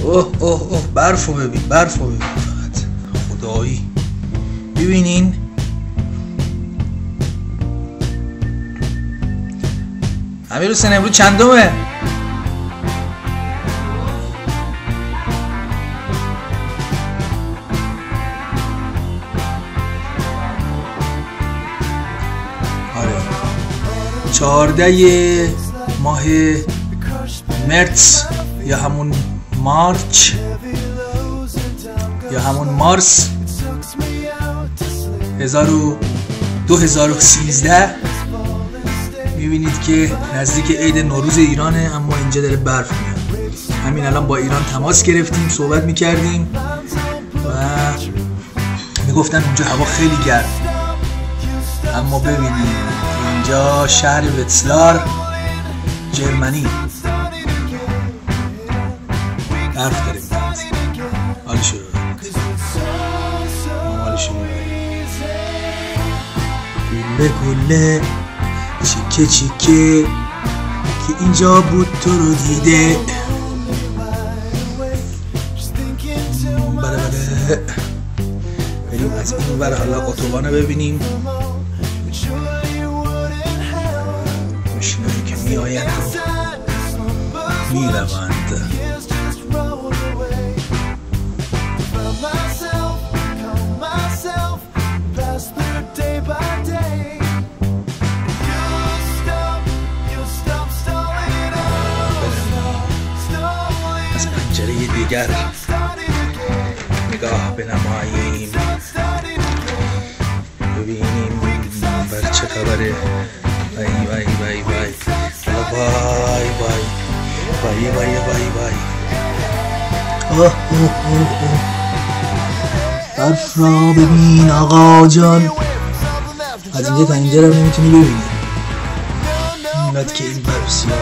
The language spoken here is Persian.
اوه اوه اوه برفو ببین، برفو ببین فقط خدایی. ببینین امیر حسین امروز چندمه؟ آره 14 ماه مرس یا همون مارچ یا همون مارس 2013 میبینید که نزدیک عید نوروز ایرانه، اما اینجا داره برف میاد. همین الان با ایران تماس گرفتیم، صحبت میکردیم و میگفتن اونجا هوا خیلی گرم، اما ببینید اینجا شهر وتسلار جرمنی برف داره میاد. حالشو گله گله چیکه چیکه که اینجا بود تو رو دیده. بله بله بریم از این ور حالا اتوبان ببینیم، ماشینایی که میآیند و میروند. از پنجره دیگر نگاه بنماییم، ببینیم بر چه خبره. وای وای وای وای وای وای وای وای وای برف را ببین آقا جان. از اینجا تا اینجا رو نمیتونی ببینی، اینقدر که این برف سیاه.